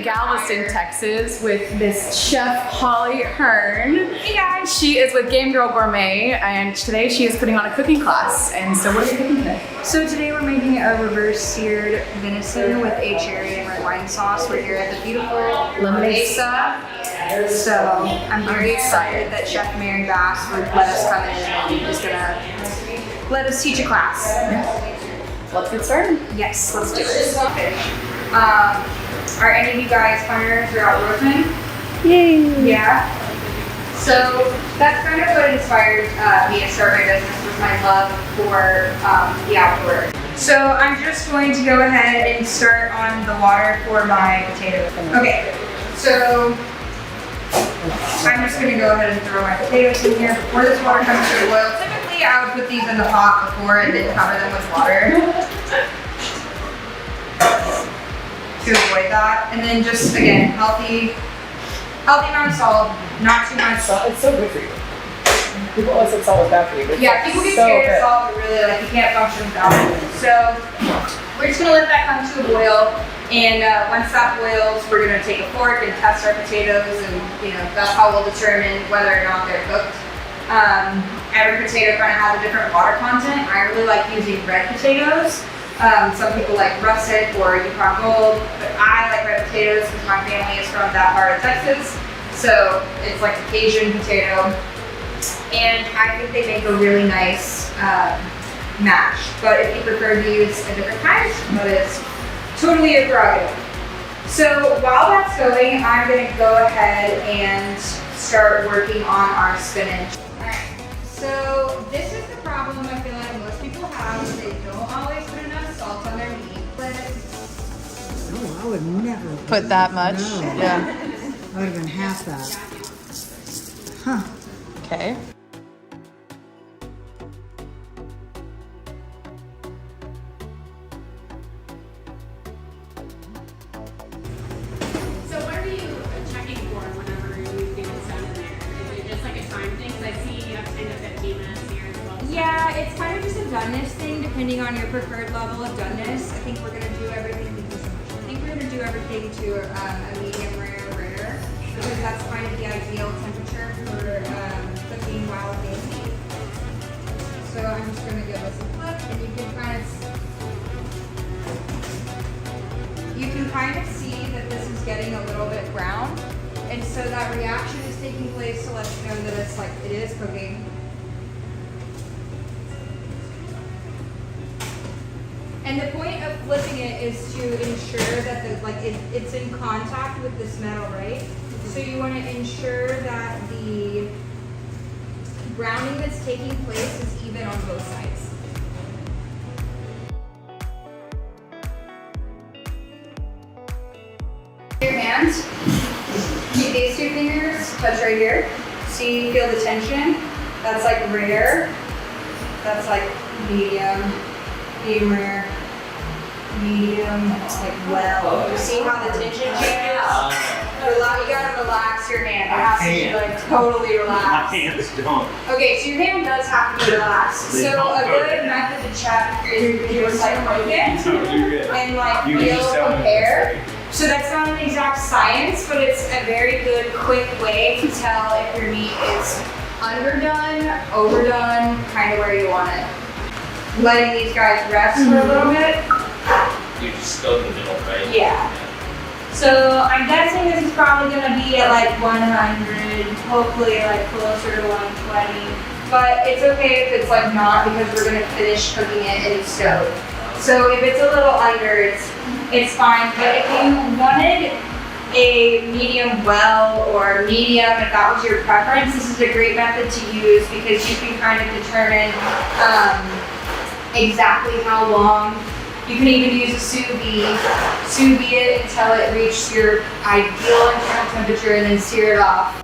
Galveston, Texas with Miss Chef Holly Hearn. Hey guys! She is with Game Girl Gourmet and today she is putting on a cooking class. And so what are you cooking today? So today we're making a reverse-seared venison with a cherry and red wine sauce. We're here at the beautiful Mesa. So I'm very excited that Chef Mary Bass would let us come in and is gonna let us teach a class. Yeah. Let's get started. Yes, let's do it. Are any of you guys hunters or outdoorsmen? Yay! Yeah. So that's kind of what inspired me to start my business, was my love for the outdoors. So I'm just going to go ahead and start on the water for my potatoes. Okay, so I'm just going to go ahead and throw my potatoes in here before this water comes to the boil. Typically I would put these in the pot before and then cover them with water to avoid that. And then just, again, healthy amount of salt, not too much. Salt, it's so good for you. People always say salt is bad for you. But yeah, people get scared of salt, but really, like, you can't function without it. So we're just gonna let that come to a boil. And once that boils, we're gonna take a fork and test our potatoes, and that's how we'll determine whether or not they're cooked. Every potato kind of has a different water content. I really like using red potatoes. Some people like russet or Yukon Gold, but I like red potatoes because my family is from that part of Texas. So it's like a Cajun potato. And I think they make a really nice mash. But if you prefer to use a different kind, that is totally your prerogative. So while that's going, I'm going to go ahead and start working on our spinach. Alright, so this is the problem I feel like most people have. They don't always put enough salt on their meat. Oh, I would never put that much? No. Yeah. I would have been half that. Huh. Okay. So what are you checking for whenever you think it's done in there? Is it just like a time thing? Because I see you have 10 to 15 minutes here as well. Yeah, it's kind of just a doneness thing depending on your preferred level of doneness. I think we're going to do everything to a medium rare because that's kind of the ideal temperature for cooking wild game meat. So I'm just going to give this a flip, and you can kind of see that this is getting a little bit brown, and so that reaction is taking place to let you know that it is cooking. And the point of flipping it is to ensure that it's in contact with this metal, right? So you want to ensure that the browning that's taking place is even on both sides. Your hands, keep these two fingers, touch right here. See, feel the tension? That's like rare. That's like medium rare. Medium, like well. You see how the tension changes? You gotta relax your hand. It has to be like totally relaxed. My hands don't. Okay, so your hand does have to be relaxed. So a good method to check is to just like poke it and like feel compare. So that's not an exact science, but it's a very good, quick way to tell if your meat is underdone, overdone, kind of where you want it. Letting these guys rest for a little bit. You just go in the middle, right? Yeah. So I'm guessing this is probably going to be at like 100, hopefully like closer to 120. But it's okay if it's like not, because we're going to finish cooking it in the stove. So if it's a little under, it's fine. But if you wanted a medium well or medium, if that was your preference, this is a great method to use because you can kind of determine exactly how long. You can even use a sous vide it until it reaches your ideal internal temperature and then sear it off.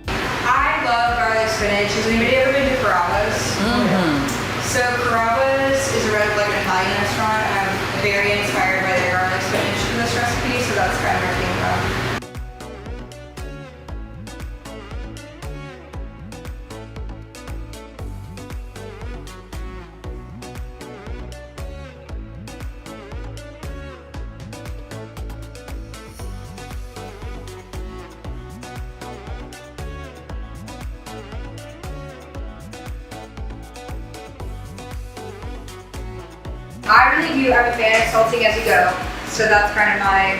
I love garlic spinach. Has anybody ever been to Carrabba's? Mm-hmm. So Carrabba's is an Italian restaurant. I'm very inspired by their garlic spinach for this recipe, so that's kind of where it came from. I really do, I'm a fan of salting as you go. So that's kind of my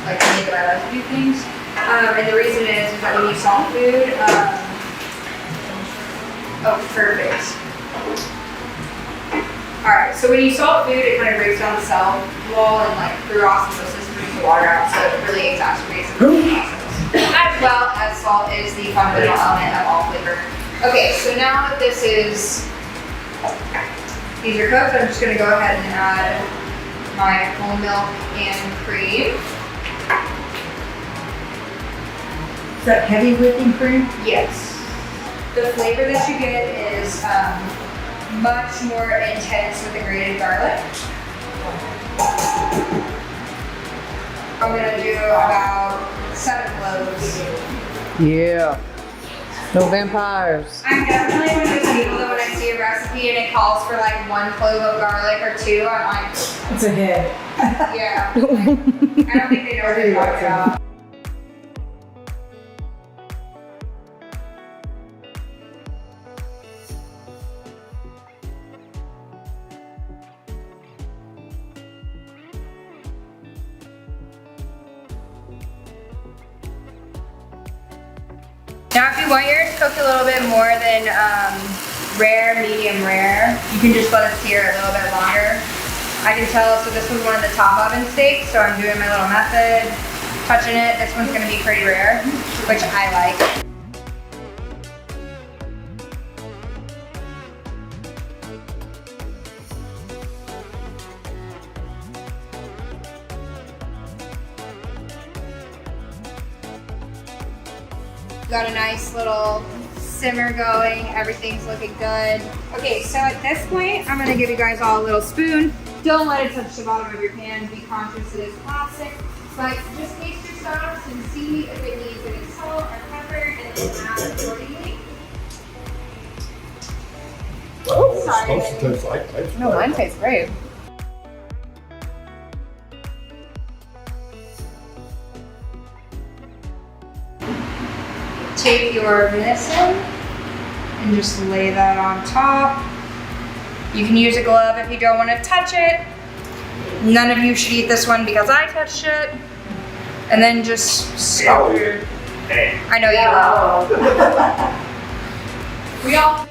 like the way that I like to do things. And the reason is that when you salt food, oh, perfect. Alright, so when you salt food, it kind of breaks down the cell wall and like through osmosis brings the water out, so it really exacerbates the process. As well as salt is the fundamental element of all flavor. Okay, so now that these are cooked, I'm just gonna go ahead and add my whole milk and cream. Is that heavy whipping cream? Yes. The flavor that you get is much more intense with the grated garlic. I'm gonna do about 7 cloves. Yeah. No vampires. I'm definitely one of those people that when I see a recipe and it calls for like 1 clove of garlic or 2, I'm like, It's a hit. yeah. Like, I don't think they know what they're talking about. Now if you want yours cooked a little bit more than rare, medium rare, you can just let it sear a little bit longer. I can tell, so this was one of the top oven steaks, so I'm doing my little method, touching it. This one's gonna be pretty rare, which I like. Got a nice little simmer going. Everything's looking good. Okay, so at this point, I'm gonna give you guys all a little spoon. Don't let it touch the bottom of your pan. Be conscious it is plastic. But just taste your sauce and see if it needs any salt or pepper, and then add accordingly. Sorry. No, mine tastes great. Take your venison and just lay that on top. You can use a glove if you don't want to touch it. None of you should eat this one because I touched it. And then just scoop. I know you will. We all